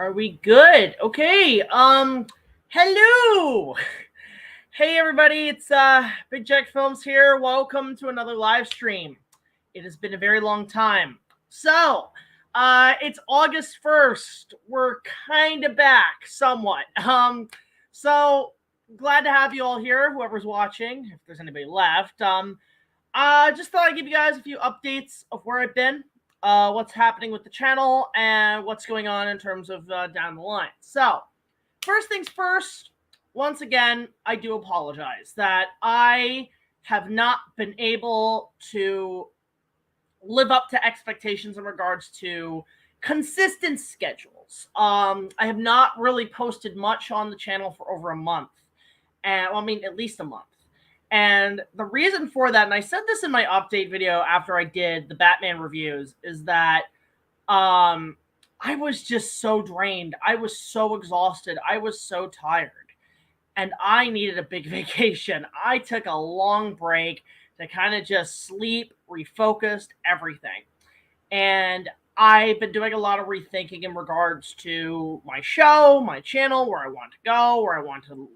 Are we good? Okay. Hello. Hey everybody, it's BigJackFilms here. Welcome to another live stream. It has been a very long time. So, it's August 1st. We're kind of back somewhat. So glad to have you all here, whoever's watching, if there's anybody left. Just thought I'd give you guys a few updates of where I've been, what's happening with the channel, and what's going on in terms of down the line. So, first things first, once again, I do apologize that I have not been able to live up to expectations in regards to consistent schedules. I have not really posted much on the channel for over a month. And well, I mean, at least a month. And the reason for that, and I said this in my update video after I did the Batman reviews, is that I was just so drained. I was so exhausted. I was so tired. And I needed a big vacation. I took a long break to kind of just sleep, refocused, everything. And I've been doing a lot of rethinking in regards to my show, my channel, where I want to go, where I want to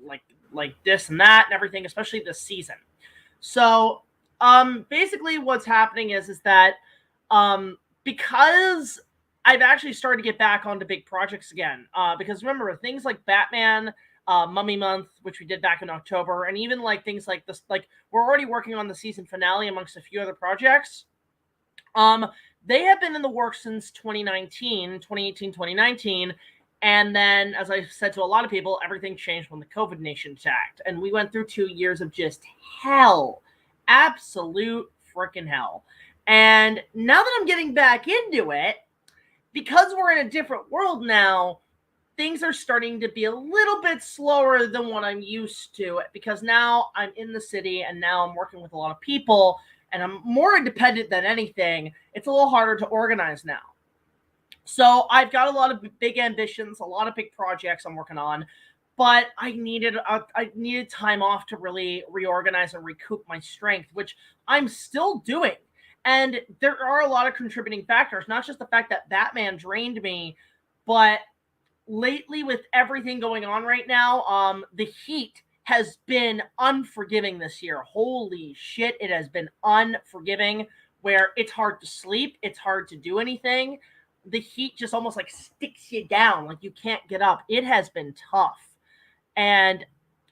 like this and that and everything, especially this season. So basically what's happening is that because I've actually started to get back onto big projects again, because remember, things like Batman, Mummy Month, which we did back in October, and even like things like this, like we're already working on the season finale amongst a few other projects. They have been in the works since 2018, 2019. And then, as I said to a lot of people, everything changed when the COVID nation attacked. And we went through 2 years of just hell. Absolute freaking hell. And now that I'm getting back into it, because we're in a different world now, things are starting to be a little bit slower than what I'm used to. Because now I'm in the city and now I'm working with a lot of people. And I'm more independent than anything. It's a little harder to organize now. So I've got a lot of big ambitions, a lot of big projects I'm working on, but I needed time off to really reorganize and recoup my strength, which I'm still doing. And there are a lot of contributing factors, not just the fact that Batman drained me, but lately with everything going on right now, the heat has been unforgiving this year. Holy shit, it has been unforgiving, where it's hard to sleep, it's hard to do anything. The heat just almost like sticks you down, like you can't get up. It has been tough. And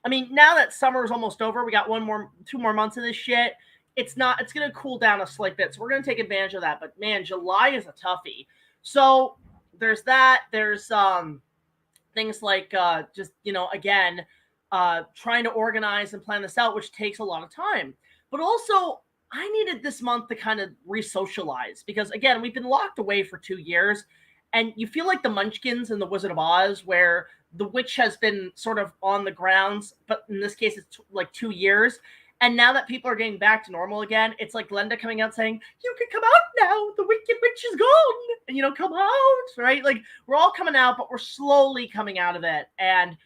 I mean, now that summer is almost over, we got 2 more months of this shit. It's going to cool down a slight bit. So we're going to take advantage of that. But man, July is a toughie. So there's that. There's things like just, again, trying to organize and plan this out, which takes a lot of time. But also, I needed this month to kind of re-socialize because, again, we've been locked away for 2 years, and you feel like the Munchkins in The Wizard of Oz, where the witch has been sort of on the grounds, but in this case, it's like 2 years. And now that people are getting back to normal again, it's like Glenda coming out saying, "You can come out now. The wicked witch is gone. And, come out," right? Like, we're all coming out, but we're slowly coming out of it. And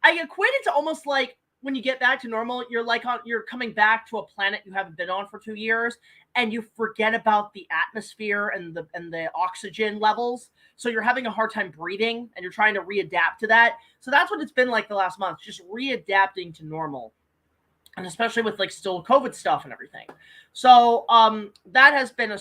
I equate it to almost like, when you get back to normal, you're coming back to a planet you haven't been on for 2 years, and you forget about the atmosphere and the oxygen levels. So you're having a hard time breathing, and you're trying to readapt to that. So that's what it's been like the last month, just readapting to normal, and especially with like still COVID stuff and everything. So that has been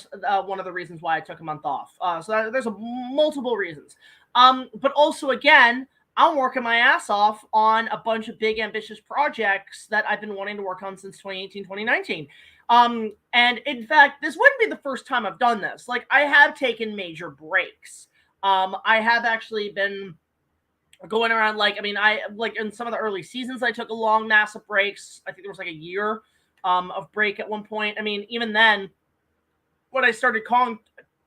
one of the reasons why I took a month off. So there's multiple reasons, but also again, I'm working my ass off on a bunch of big, ambitious projects that I've been wanting to work on since 2018, 2019. And in fact, this wouldn't be the first time I've done this. Like, I have taken major breaks. I have actually been going around, like in some of the early seasons, I took a long, massive breaks. I think there was like a year of break at one point. I mean, even then, when I started calling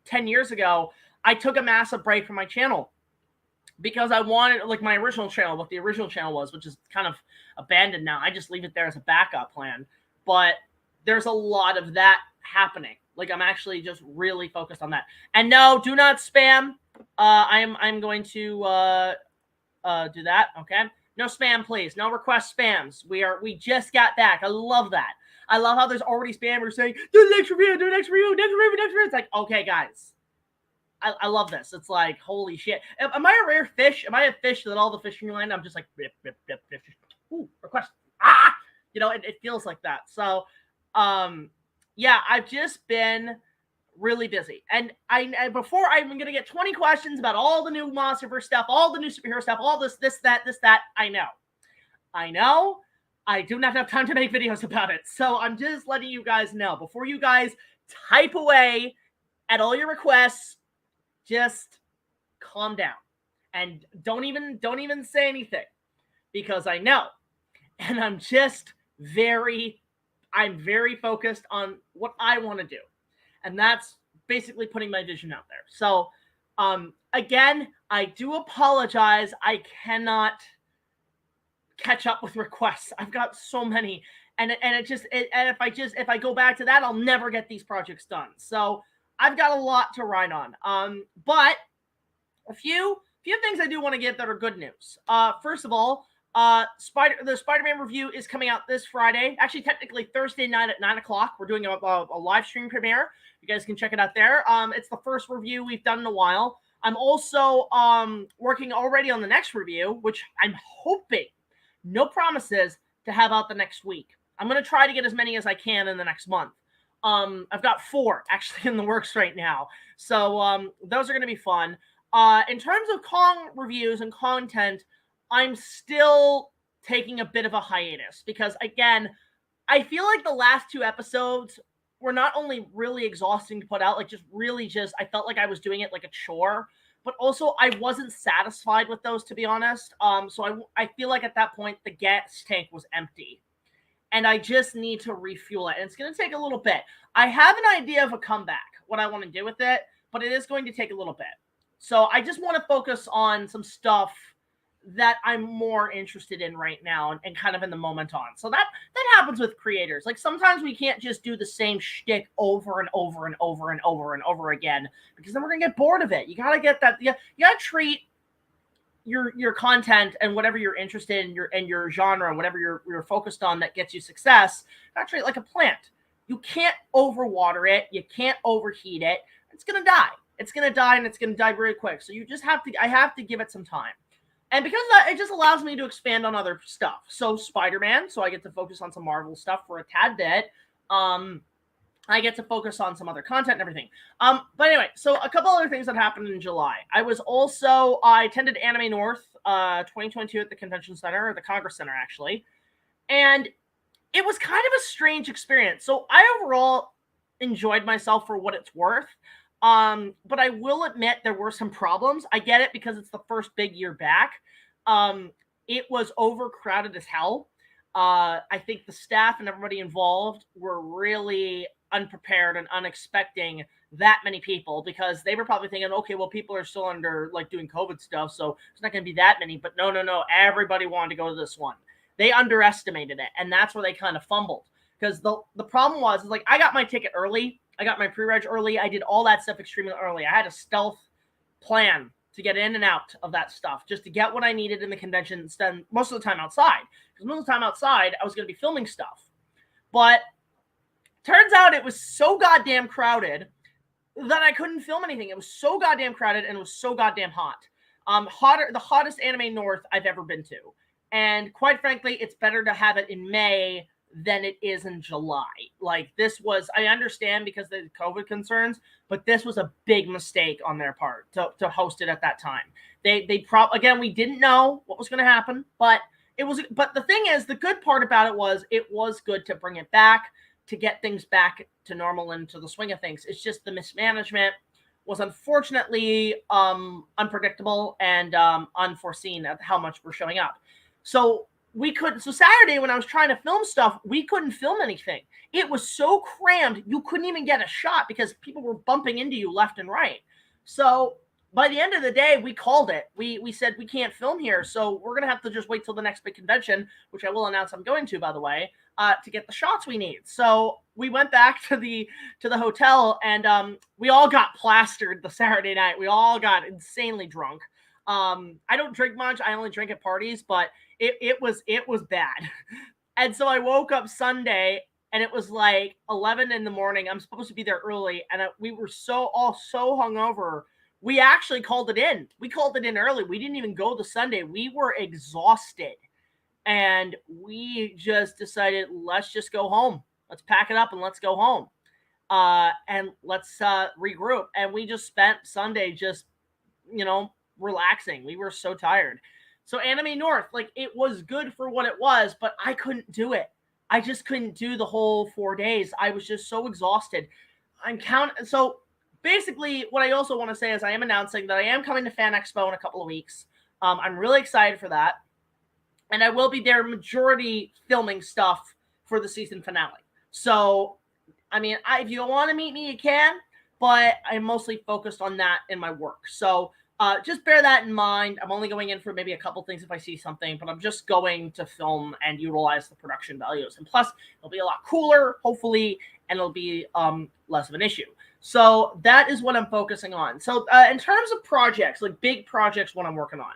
10 years ago, I took a massive break from my channel. Because I wanted, like, my original channel, what the original channel was, which is kind of abandoned now. I just leave it there as a backup plan. But there's a lot of that happening. Like, I'm actually just really focused on that. And no, do not spam. I'm going to do that. Okay. No spam, please. No request spams. We just got back. I love that. I love how there's already spammers saying, "Do the next review, do the next review, next review, next review." It's like, okay, guys. I love this. It's like, holy shit. Am I a rare fish? Am I a fish that all the fishing land, I'm just like, rip, fish. Ooh, request. Ah! You know, it feels like that. So, yeah, I've just been really busy. And before I'm going to get 20 questions about all the new Monsterverse stuff, all the new superhero stuff, all this, that, I know. I do not have time to make videos about it. So I'm just letting you guys know, before you guys type away at all your requests, just calm down and don't even say anything, because I know, and I'm very focused on what I want to do, and that's basically putting my vision out there. So again, I do apologize. I cannot catch up with requests. I've got so many, and if I go back to that, I'll never get these projects done. So I've got a lot to write on. But a few things I do want to get that are good news. First of all, the Spider-Man review is coming out this Friday. Actually, technically Thursday night at 9 o'clock. We're doing a live stream premiere. You guys can check it out there. It's the first review we've done in a while. I'm also working already on the next review, which I'm hoping, no promises, to have out the next week. I'm going to try to get as many as I can in the next month. I've got 4 actually in the works right now. So those are going to be fun. In terms of Kong reviews and content, I'm still taking a bit of a hiatus because, again, I feel like the last 2 episodes were not only really exhausting to put out, like I felt like I was doing it like a chore, but also I wasn't satisfied with those, to be honest. So I feel like at that point the gas tank was empty, and I just need to refuel it. And it's going to take a little bit. I have an idea of a comeback, what I want to do with it, but it is going to take a little bit. So I just want to focus on some stuff that I'm more interested in right now and kind of in the moment on. So that happens with creators. Like, sometimes we can't just do the same shtick over and over and over and over and over again, because then we're going to get bored of it. You got to get that. You got to treat your content and whatever you're interested in, your genre, whatever you're focused on that gets you success, you got to treat it like a plant. You can't overwater it. You can't overheat it. It's going to die. It's going to die, and it's going to die very quick. So you just I have to give it some time. And because of that, it just allows me to expand on other stuff. So Spider-Man, so I get to focus on some Marvel stuff for a tad bit. I get to focus on some other content and everything. But anyway, so a couple other things that happened in July. I attended Anime North 2022 at the Convention Center, or the Congress Center, actually. And it was kind of a strange experience. So I overall enjoyed myself for what it's worth. But I will admit there were some problems. I get it because it's the first big year back. It was overcrowded as hell. I think the staff and everybody involved were really unprepared and unexpecting that many people, because they were probably thinking, okay, well, people are still under, like, doing COVID stuff, so it's not going to be that many. But no, everybody wanted to go to this one. They underestimated it, and that's where they kind of fumbled. Because the problem was, like, I got my ticket early. I got my pre-reg early. I did all that stuff extremely early. I had a stealth plan to get in and out of that stuff, just to get what I needed in the convention, spend most of the time outside. Because most of the time outside, I was going to be filming stuff. But turns out it was so goddamn crowded that I couldn't film anything. It was so goddamn crowded, and it was so goddamn hot. The hottest Anime North I've ever been to. And quite frankly, it's better to have it in May than it is in July. Like, this was, I understand because of the COVID concerns, but this was a big mistake on their part to host it at that time. Again, we didn't know what was going to happen, but the thing is, the good part about it was good to bring it back, to get things back to normal and to the swing of things. It's just the mismanagement was unfortunately unpredictable and unforeseen of how much we're showing up. So Saturday, when I was trying to film stuff, we couldn't film anything. It was so crammed, you couldn't even get a shot because people were bumping into you left and right. So by the end of the day, we called it. We said, we can't film here, so we're going to have to just wait till the next big convention, which I will announce I'm going to, by the way, to get the shots we need. So we went back to the hotel, and we all got plastered the Saturday night. We all got insanely drunk. I don't drink much. I only drink at parties, but it was bad. And so I woke up Sunday, and it was like 11 in the morning. I'm supposed to be there early, and we were so hungover. we actually called it in. We called it in early. We didn't even go the Sunday. We were exhausted. And we just decided, let's just go home. Let's pack it up and let's go home. And let's regroup. And we just spent Sunday just, relaxing. We were so tired. So Anime North, like, it was good for what it was, but I couldn't do it. I just couldn't do the whole 4 days. I was just so exhausted. So basically, what I also want to say is I am announcing that I am coming to FanExpo in a couple of weeks. I'm really excited for that. And I will be there majority filming stuff for the season finale. So, I mean, if you want to meet me, you can, but I'm mostly focused on that in my work. So just bear that in mind. I'm only going in for maybe a couple things if I see something, but I'm just going to film and utilize the production values. And plus, it'll be a lot cooler, hopefully, and it'll be less of an issue. So that is what I'm focusing on. So in terms of projects, like big projects, what I'm working on.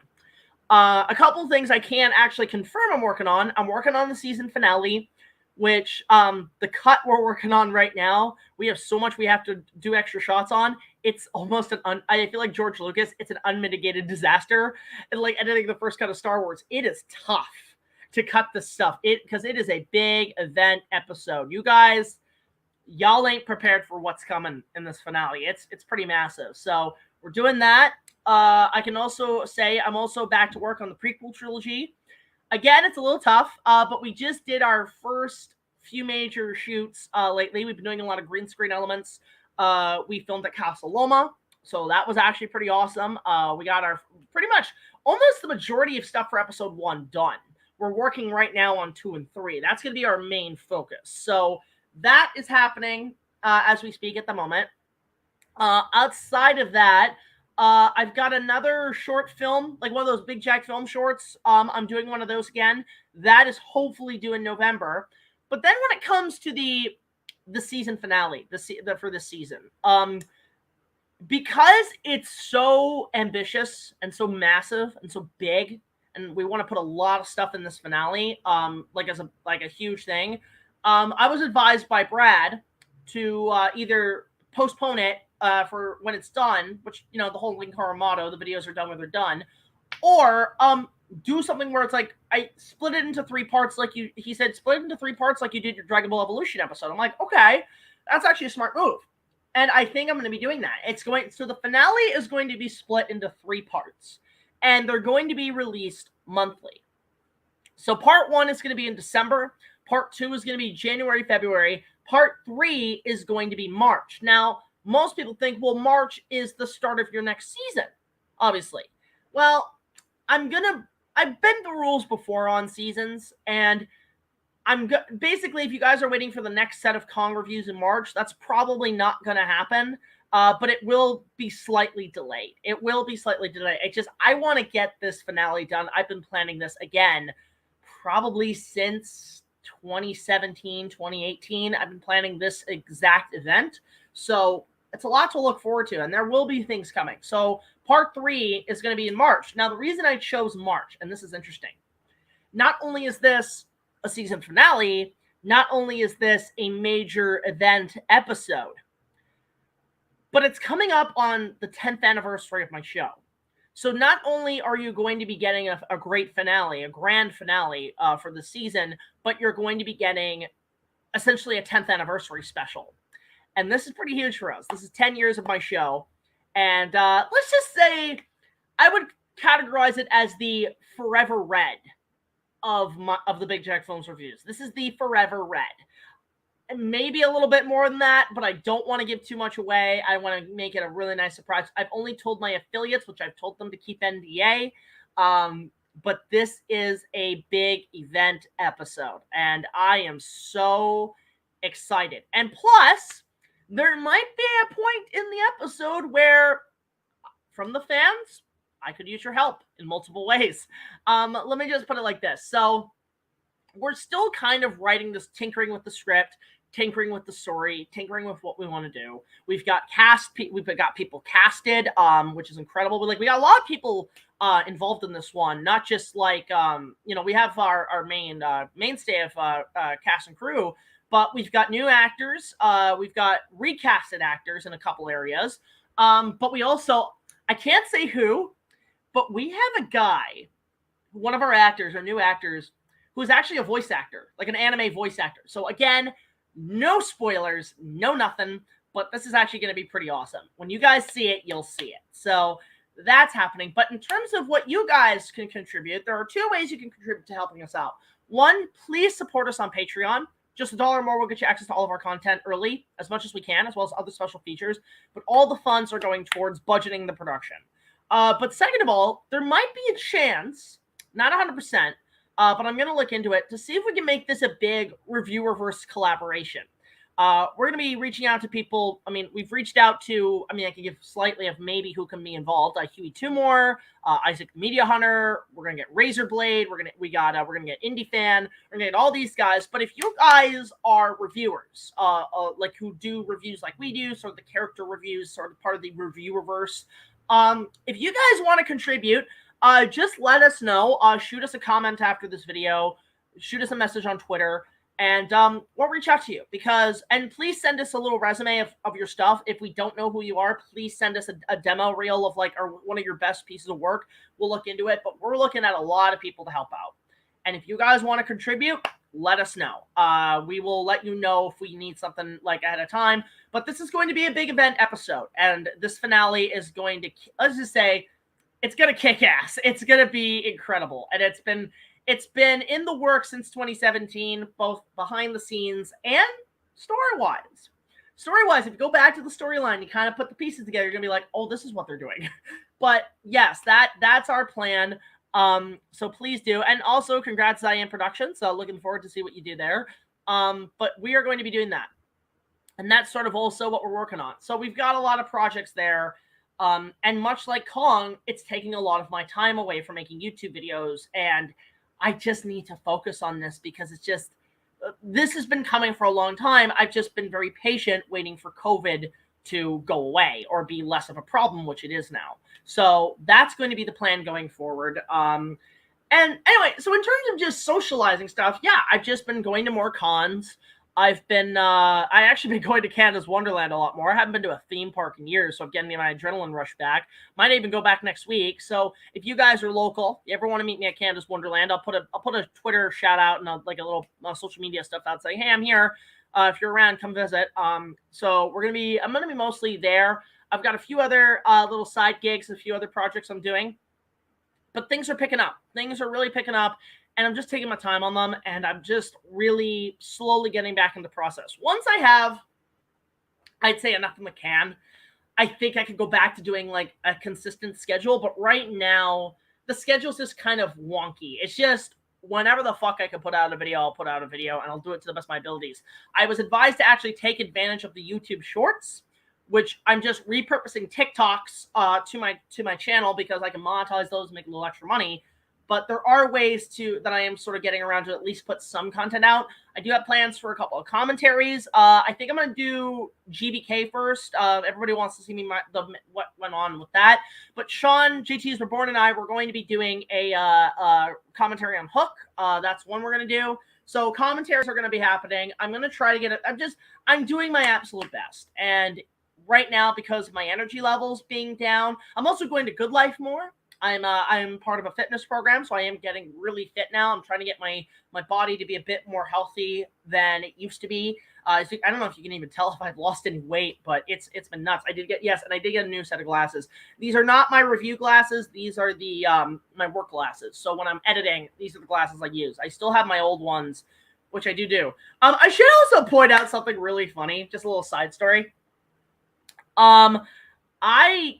A couple of things I can't actually confirm I'm working on. I'm working on the season finale, which the cut we're working on right now, we have so much we have to do extra shots on. It's almost I feel like George Lucas, it's an unmitigated disaster. And like editing the first cut of Star Wars, it is tough to cut this stuff. Because it is a big event episode. You guys, y'all ain't prepared for what's coming in this finale. It's pretty massive. So we're doing that. I can also say I'm also back to work on the prequel trilogy. Again, it's a little tough, but we just did our first few major shoots lately. We've been doing a lot of green screen elements. We filmed at Casa Loma, so that was actually pretty awesome. We got our pretty much almost the majority of stuff for episode 1 done. We're working right now on 2 and 3. That's going to be our main focus. So that is happening as we speak at the moment. Outside of that, I've got another short film, like one of those Big Jack Film shorts. I'm doing one of those again. That is hopefully due in November. But then when it comes to the season finale, for this season, because it's so ambitious and so massive and so big, and we want to put a lot of stuff in this finale, like a huge thing. I was advised by Brad to either postpone it for when it's done, which, the whole Link Horror motto, the videos are done when they're done, or do something where it's like, I split it into 3 parts he said, split it into 3 parts like you did your Dragon Ball Evolution episode. I'm like, okay, that's actually a smart move. And I think I'm going to be doing that. So the finale is going to be split into 3 parts, and they're going to be released monthly. So part 1 is going to be in December. Part 2 is going to be January, February. Part 3 is going to be March. Now, most people think, well, March is the start of your next season, obviously. Well, I've bent the rules before on seasons, and basically, if you guys are waiting for the next set of Kong reviews in March, that's probably not going to happen, but it will be slightly delayed. It will be slightly delayed. I want to get this finale done. I've been planning this, again, probably since 2017, 2018. I've been planning this exact event, so it's a lot to look forward to, and there will be things coming. So part 3 is going to be in March. Now, the reason I chose March, and this is interesting, not only is this a season finale, not only is this a major event episode, but it's coming up on the 10th anniversary of my show. So not only are you going to be getting a great finale, a grand finale for the season, but you're going to be getting essentially a 10th anniversary special. And this is pretty huge for us. This is 10 years of my show. And let's just say I would categorize it as the Forever Red of the Big Jack Films reviews. This is the Forever Red. And maybe a little bit more than that, but I don't want to give too much away. I want to make it a really nice surprise. I've only told my affiliates, which I've told them to keep NDA. But this is a big event episode, and I am so excited. And plus, there might be a point in the episode where, from the fans, I could use your help in multiple ways. Let me just put it like this. So we're still kind of writing this, tinkering with the script, tinkering with the story, tinkering with what we want to do. We've got people casted, which is incredible. We got a lot of people involved in this one, not just we have our mainstay of cast and crew, but we've got new actors. We've got recasted actors in a couple areas. But we also, I can't say who, but we have a guy, one of our actors, our new actors, who is actually a voice actor, like an anime voice actor. So again, no spoilers, no nothing, but this is actually going to be pretty awesome. When you guys see it, you'll see it. So that's happening. But in terms of what you guys can contribute, there are two ways you can contribute to helping us out. One, please support us on Patreon. Just $1 more will get you access to all of our content early, as much as we can, as well as other special features. But all the funds are going towards budgeting the production. But second of all, there might be a chance, not 100%, but I'm going to look into it to see if we can make this a big reviewer-verse collaboration. We're going to be reaching out to people. I mean, we've reached out to, I mean, I can give slightly of maybe who can be involved. Huey Tumor, Issac the Media Hunter. We're going to get RaisorBlade. We're going to get IndiFan. We're going to get all these guys. But if you guys are reviewers, like who do reviews like we do, sort of the character reviews, sort of part of the reviewerverse, if you guys want to contribute, just let us know. Shoot us a comment after this video. Shoot us a message on Twitter. And we'll reach out to you and please send us a little resume of your stuff. If we don't know who you are, please send us a demo reel of like one of your best pieces of work. We'll look into it, but we're looking at a lot of people to help out. And if you guys want to contribute, let us know. We will let you know if we need something like ahead of time. But this is going to be a big event episode, and this finale is going to, let's just say, it's going to kick ass. It's going to be incredible. And it's been in the works since 2017, both behind the scenes and story-wise. Story-wise, if you go back to the storyline, you kind of put the pieces together, you're going to be like, oh, this is what they're doing. But yes, that's our plan. So please do. And also, congrats, Cyan Productions. So looking forward to see what you do there. But we are going to be doing that. And that's sort of also what we're working on. So we've got a lot of projects there. And much like Kong, it's taking a lot of my time away from making YouTube videos. And I just need to focus on this because it's just, this has been coming for a long time. I've just been very patient waiting for COVID to go away or be less of a problem, which it is now. So that's going to be the plan going forward. And anyway, so in terms of just socializing stuff, yeah, I've just been going to more cons. I actually been going to Canada's Wonderland a lot more. I haven't been to a theme park in years, so I'm getting my adrenaline rush back. Might even go back next week. So if you guys are local, you ever want to meet me at Canada's Wonderland, I'll put a Twitter shout out and like a little social media stuff out saying, hey, I'm here. If you're around, come visit. So I'm gonna be mostly there. I've got a few other little side gigs, a few other projects I'm doing, but things are picking up. Things are really picking up. And I'm just taking my time on them, and I'm just really slowly getting back into the process. Once I have, I'd say, enough in the can, I think I could go back to doing like a consistent schedule. But right now, the schedule's just kind of wonky. It's just whenever the fuck I can put out a video, I'll put out a video, and I'll do it to the best of my abilities. I was advised to actually take advantage of the YouTube Shorts, which I'm just repurposing TikToks to my channel because I can monetize those and make a little extra money. But there are ways that I am sort of getting around to at least put some content out. I do have plans for a couple of commentaries. I think I'm going to do GBK first. Everybody wants to see me what went on with that. But Sean, JT's Reborn, and I, we're going to be doing a commentary on Hook. That's one we're going to do. So commentaries are going to be happening. I'm going to try to get it. I'm doing my absolute best. And right now, because of my energy levels being down, I'm also going to Good Life more. I'm part of a fitness program, so I am getting really fit now. I'm trying to get my body to be a bit more healthy than it used to be. I don't know if you can even tell if I've lost any weight, but it's been nuts. I did get a new set of glasses. These are not my review glasses. These are the my work glasses. So when I'm editing, these are the glasses I use. I still have my old ones, which I do. I should also point out something really funny, just a little side story. I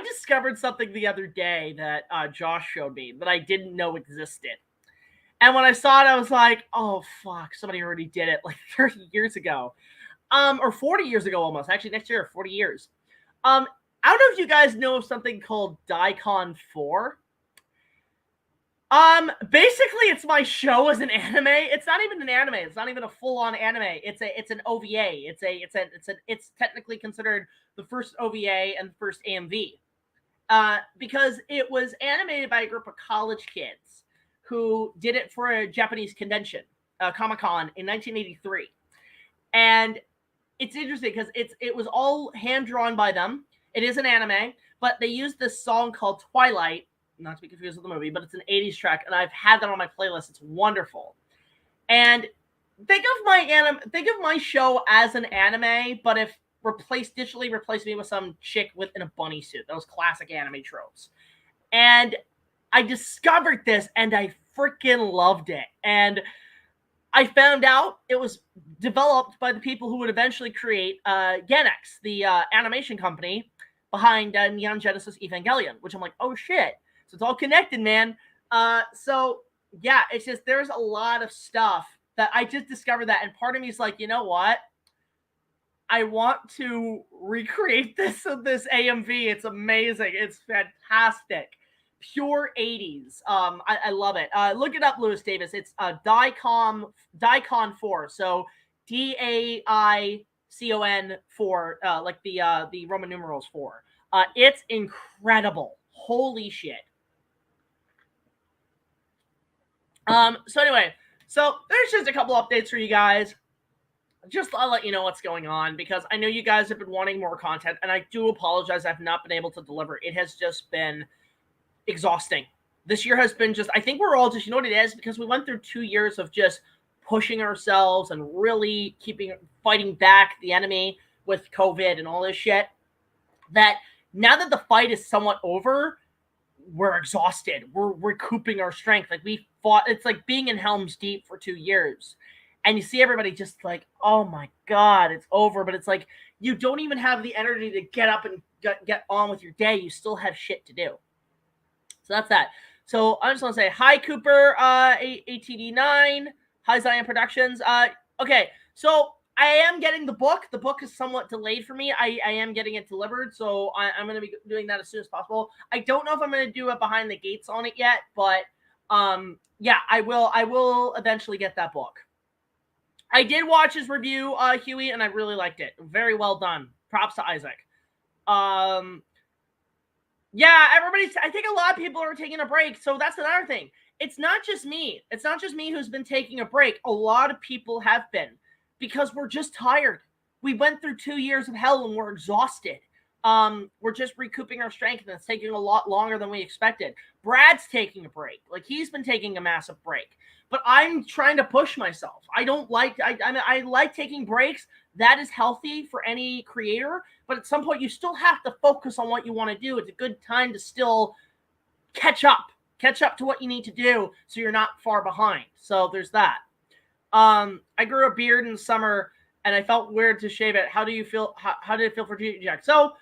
discovered something the other day that Josh showed me that I didn't know existed. And when I saw it, I was like, oh, fuck, somebody already did it like 30 years ago. Or 40 years ago almost. Actually, next year, 40 years. I don't know if you guys know of something called Daikon 4. Basically, it's my show as an anime. It's not even an anime. It's not even a full-on anime. It's an OVA. It's technically considered the first OVA and the first AMV. Because it was animated by a group of college kids who did it for a Japanese convention, Comic-Con in 1983. And it's interesting because it was all hand-drawn by them. It is an anime, but they use this song called Twilight, not to be confused with the movie, but it's an 80s track, and I've had that on my playlist. It's wonderful. And think of my show as an anime, but if digitally replace me with some chick in a bunny suit. Those classic anime tropes. And I discovered this and I freaking loved it. And I found out it was developed by the people who would eventually create Gainax, the animation company behind Neon Genesis Evangelion, which I'm like, oh shit. So it's all connected, man. So yeah, it's just, there's a lot of stuff that I just discovered that. And part of me is like, you know what? I want to recreate this AMV. It's amazing. It's fantastic. Pure 80s. I love it. Look it up, Lewis Davis. It's Daicon 4. So DAICON 4, like the Roman numerals 4. It's incredible. Holy shit. So anyway, so there's just a couple updates for you guys. Just I'll let you know what's going on, because I know you guys have been wanting more content, and I do apologize I've not been able to deliver. It has just been exhausting. This year has been just, I think we're all just, you know what it is, because we went through 2 years of just pushing ourselves and really fighting back the enemy with COVID and all this shit, that now that the fight is somewhat over, we're exhausted. We're recouping our strength. Like, we fought, it's like being in Helm's Deep for 2 years. And you see everybody just like, oh my God, it's over. But it's like, you don't even have the energy to get up and get on with your day. You still have shit to do. So that's that. So I just want to say, hi, Cooper, ATD9. Hi, Zion Productions. Okay, so I am getting the book. The book is somewhat delayed for me. I am getting it delivered, so I'm going to be doing that as soon as possible. I don't know if I'm going to do it behind the gates on it yet, but yeah, I will eventually get that book. I did watch his review, Huey, and I really liked it. Very well done. Props to Isaac. Yeah, I think a lot of people are taking a break, so that's another thing. It's not just me. It's not just me who's been taking a break. A lot of people have been, because we're just tired. We went through 2 years of hell and we're exhausted. We're just recouping our strength, and it's taking a lot longer than we expected. Brad's taking a break. Like, he's been taking a massive break. But I'm trying to push myself. I like taking breaks. That is healthy for any creator. But at some point, you still have to focus on what you want to do. It's a good time to still catch up to what you need to do, so you're not far behind. So there's that. I grew a beard in the summer, and I felt weird to shave it. How do you feel? How did it feel for Jack? So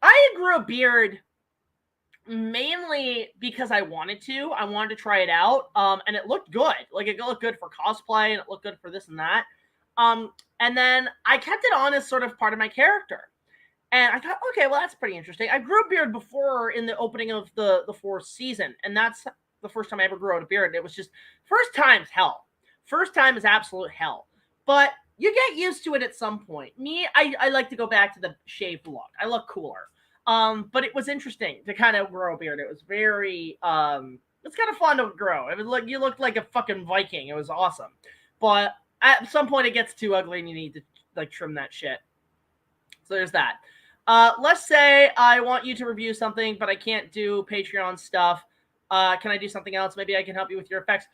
I grew a beard mainly because I wanted to. I wanted to try it out, and it looked good. Like, it looked good for cosplay, and it looked good for this and that. And then I kept it on as sort of part of my character. And I thought, okay, well, that's pretty interesting. I grew a beard before in the opening of the 4th season, and that's the first time I ever grew out a beard. It was just, first time's hell. First time is absolute hell. But you get used to it at some point. Me, I like to go back to the shaved look. I look cooler. But it was interesting to kind of grow a beard. It was very, it's kind of fun to grow. It was like, you looked like a fucking Viking. It was awesome. But at some point it gets too ugly and you need to like trim that shit. So there's that. Let's say I want you to review something, but I can't do Patreon stuff. Can I do something else? Maybe I can help you with your effects.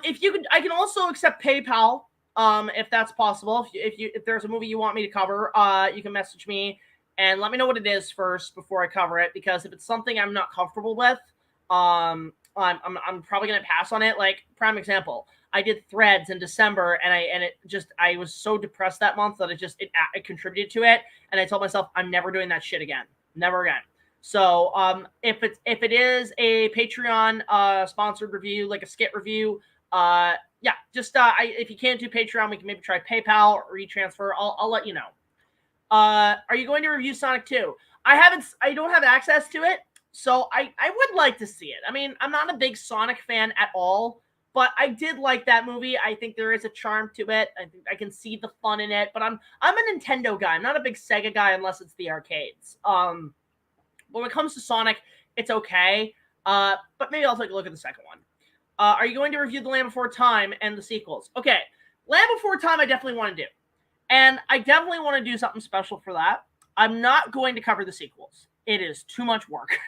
If you could, I can also accept PayPal. If that's possible. If there's a movie you want me to cover, you can message me and let me know what it is first before I cover it. Because if it's something I'm not comfortable with, I'm probably gonna pass on it. Like, prime example, I did Threads in December, and I was so depressed that month that it contributed to it, and I told myself I'm never doing that shit again, never again. So if it is a Patreon sponsored review, like a skit review, yeah, just if you can't do Patreon, we can maybe try PayPal or e-transfer. I'll let you know. Are you going to review Sonic 2? I don't have access to it, so I would like to see it. I mean, I'm not a big Sonic fan at all, but I did like that movie. I think there is a charm to it. I think I can see the fun in it, but I'm a Nintendo guy. I'm not a big Sega guy unless it's the arcades. When it comes to Sonic, it's okay. But maybe I'll take a look at the second one. Are you going to review The Land Before Time and the sequels? Okay, Land Before Time I definitely want to do. And I definitely want to do something special for that. I'm not going to cover the sequels. It is too much work.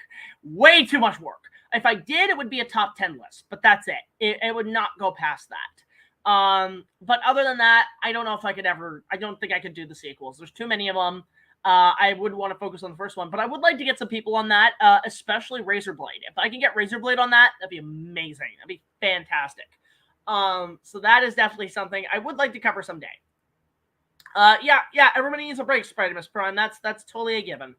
Way too much work. If I did, it would be a top 10 list, but that's it. It would not go past that. But other than that, I don't know if I could ever, I don't think I could do the sequels. There's too many of them. I would want to focus on the first one, but I would like to get some people on that, especially RaisorBlade. If I can get RaisorBlade on that, that'd be amazing. That'd be fantastic. So that is definitely something I would like to cover someday. Yeah, everybody needs a break, Spider-Man Prime. That's totally a given.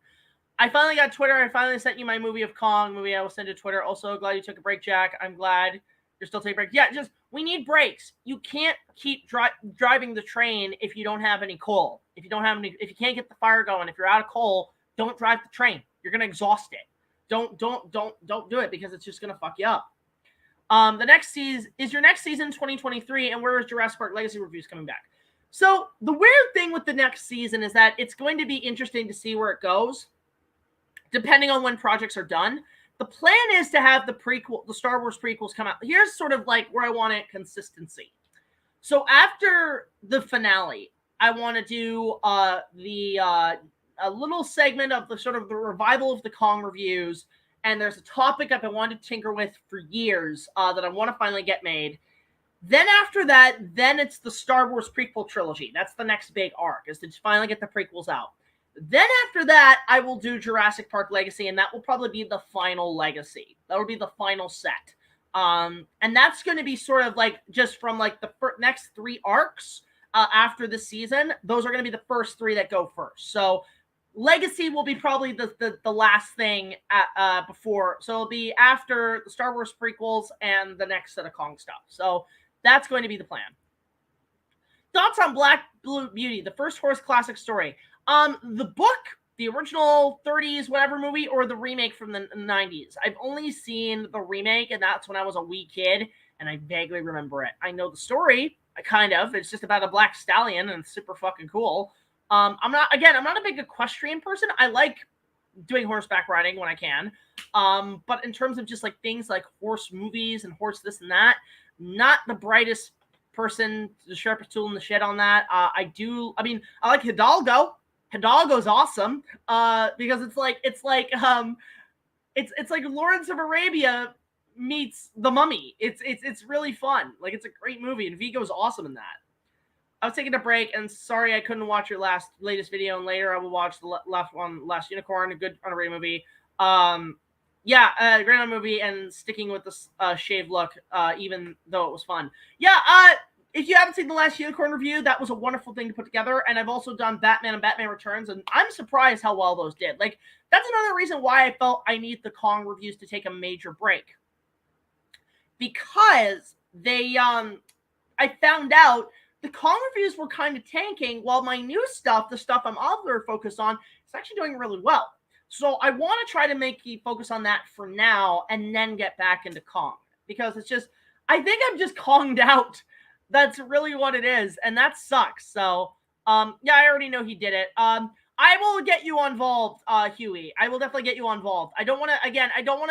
I finally got Twitter. I finally sent you my movie of Kong movie. I will send to Twitter. Also, glad you took a break, Jack. I'm glad you're still taking breaks. Yeah, just we need breaks. You can't keep driving the train if you don't have any coal. If you don't have any, if you can't get the fire going, if you're out of coal, don't drive the train. You're gonna exhaust it. Don't do it because it's just gonna fuck you up. The next season is your next season 2023, and where is Jurassic Park Legacy reviews coming back? So the weird thing with the next season is that it's going to be interesting to see where it goes, depending on when projects are done. The plan is to have the Star Wars prequels come out. Here's sort of like where I want it consistency. So after the finale, I want to do a little segment of the sort of the revival of the Kong reviews. And there's a topic I've been wanting to tinker with for years that I want to finally get made. Then after that, then it's the Star Wars prequel trilogy. That's the next big arc, is to finally get the prequels out. Then after that, I will do Jurassic Park Legacy, and that will probably be the final legacy. That will be the final set. And that's going to be sort of like just from like the next 3 arcs after the season. Those are going to be the first 3 that go first. So Legacy will be probably the last thing before. So it'll be after the Star Wars prequels and the next set of Kong stuff. So that's going to be the plan. Thoughts on Black Blue Beauty, the first horse classic story? The book, the original 30s whatever movie, or the remake from the 90s? I've only seen the remake, and that's when I was a wee kid, and I vaguely remember it. I know the story, kind of. It's just about a black stallion, and it's super fucking cool. I'm not a big equestrian person. I like doing horseback riding when I can. But in terms of just like things like horse movies and horse this and that, not the brightest person, the sharpest tool in the shed on that. I like Hidalgo. Hidalgo's awesome because it's like Lawrence of Arabia meets The Mummy. It's really fun. Like, it's a great movie, and Vigo's awesome in that. I was taking a break, and sorry I couldn't watch your latest video, and later I will watch the Last Unicorn, a good underrated movie. Great movie, and sticking with the shave look, even though it was fun. If you haven't seen the Last Unicorn review, that was a wonderful thing to put together. And I've also done Batman and Batman Returns, and I'm surprised how well those did. Like, that's another reason why I felt I need the Kong reviews to take a major break. Because I found out the Kong reviews were kind of tanking, while my new stuff, the stuff I'm other focused on, is actually doing really well. So I want to try to make you focus on that for now, and then get back into Kong. Because it's just, I think I'm just Konged out. That's really what it is, and that sucks. So, I already know he did it. I will get you involved, Huey. I will definitely get you involved. I don't want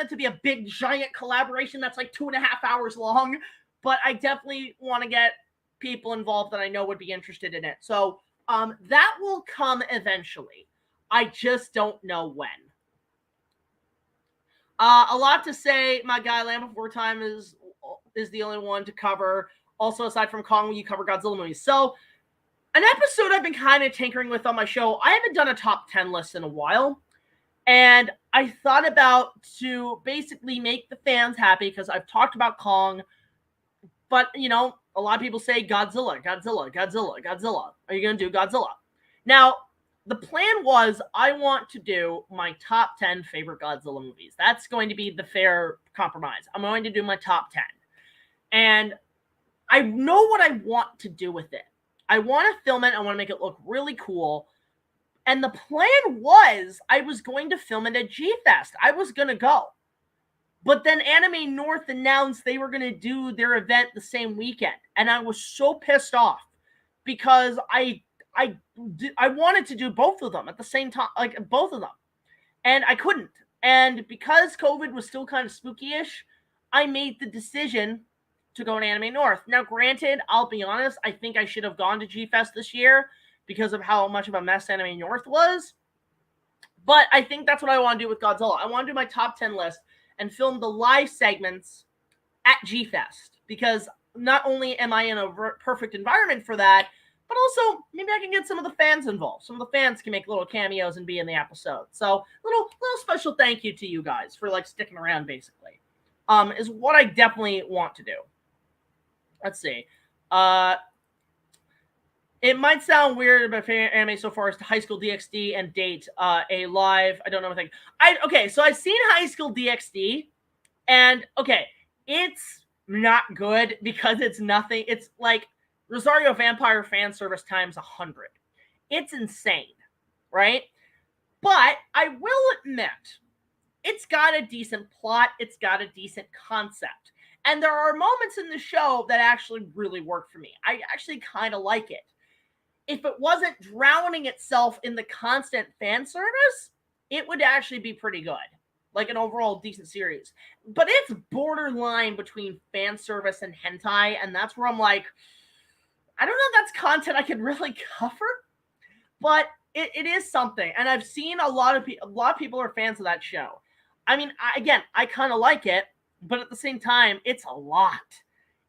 it to be a big, giant collaboration that's like 2.5 hours long, but I definitely want to get people involved that I know would be interested in it. So, that will come eventually. I just don't know when. A lot to say. My guy, Land Before Time is the only one to cover. Also, aside from Kong, you cover Godzilla movies. So, an episode I've been kind of tinkering with on my show, I haven't done a top 10 list in a while. And I thought about to basically make the fans happy, because I've talked about Kong. But, you know, a lot of people say Godzilla, Godzilla, Godzilla, Godzilla. Are you going to do Godzilla? Now, the plan was I want to do my top 10 favorite Godzilla movies. That's going to be the fair compromise. I'm going to do my top 10. And I know what I want to do with it. I want to film it. I want to make it look really cool. And the plan was I was going to film it at G-Fest. I was going to go. But then Anime North announced they were going to do their event the same weekend. And I was so pissed off because I wanted to do both of them at the same time, like both of them. And I couldn't. And because COVID was still kind of spooky-ish, I made the decision to go to Anime North. Now, granted, I'll be honest, I think I should have gone to G-Fest this year because of how much of a mess Anime North was. But I think that's what I want to do with Godzilla. I want to do my top 10 list and film the live segments at G-Fest, because not only am I in a perfect environment for that, but also maybe I can get some of the fans involved. Some of the fans can make little cameos and be in the episode. So little special thank you to you guys for like sticking around, basically. Is what I definitely want to do. Let's see. It might sound weird about anime so far as to High School DXD and date a live. I don't know anything. Okay, so I've seen High School DXD, and okay, it's not good because it's nothing. It's like Rosario Vampire fan service times 100. It's insane, right? But I will admit, it's got a decent plot. It's got a decent concept. And there are moments in the show that actually really work for me. I actually kind of like it. If it wasn't drowning itself in the constant fan service, it would actually be pretty good. Like an overall decent series. But it's borderline between fan service and hentai, and that's where I'm like, I don't know if that's content I can really cover, but it is something. And I've seen a lot of people are fans of that show. I mean, I kind of like it, but at the same time, it's a lot.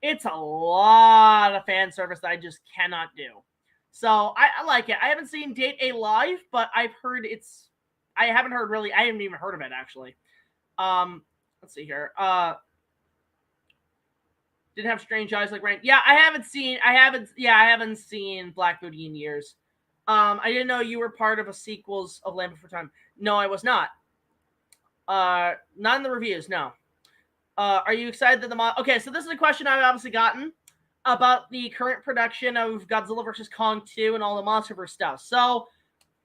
It's a lot of fan service that I just cannot do. So I like it. I haven't seen Date A Live, but I've heard it's. I haven't even heard of it actually. Let's see here. Didn't have strange eyes like rain. Yeah, I haven't seen Black Booty in years. I didn't know you were part of a sequels of Land Before Time. No, I was not. Not in the reviews. No. Are you excited that the okay? So this is a question I've obviously gotten about the current production of Godzilla vs. Kong 2 and all the MonsterVerse stuff. So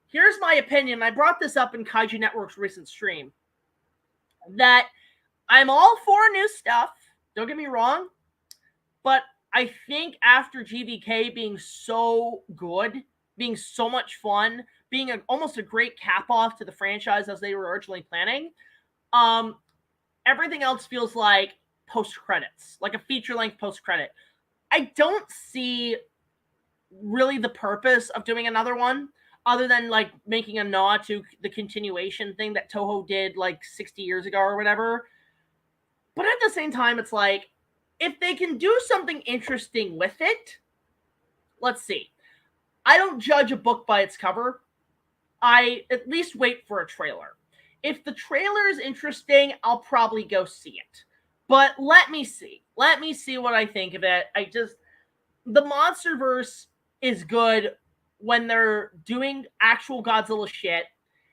here's my opinion. I brought this up in Kaiju Network's recent stream. That I'm all for new stuff. Don't get me wrong. But I think after GVK being so good, being so much fun, being almost a great cap-off to the franchise as they were originally planning, everything else feels like post-credits, like a feature-length post-credit. I don't see really the purpose of doing another one other than like making a nod to the continuation thing that Toho did like 60 years ago or whatever. But at the same time, it's like, if they can do something interesting with it, let's see. I don't judge a book by its cover. I at least wait for a trailer. If the trailer is interesting, I'll probably go see it. But let me see. Let me see what I think of it. The MonsterVerse is good when they're doing actual Godzilla shit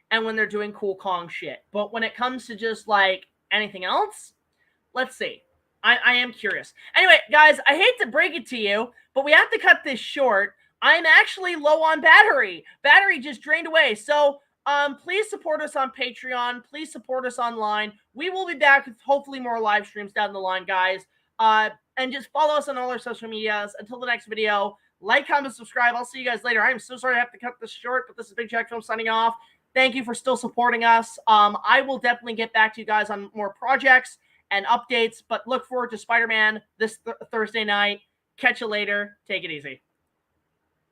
and when they're doing cool Kong shit. But when it comes to just like anything else, let's see. I am curious. Anyway, guys, I hate to break it to you, but we have to cut this short. I'm actually low on battery. Battery just drained away. So please support us on Patreon. Please support us online. We will be back with hopefully more live streams down the line, guys. And just follow us on all our social medias. Until the next video, like, comment, subscribe. I'll see you guys later. I'm so sorry I have to cut this short, but this is BigJackFilms signing off. Thank you for still supporting us. I will definitely get back to you guys on more projects and updates, but look forward to Spider-Man this Thursday night. Catch you later. Take it easy.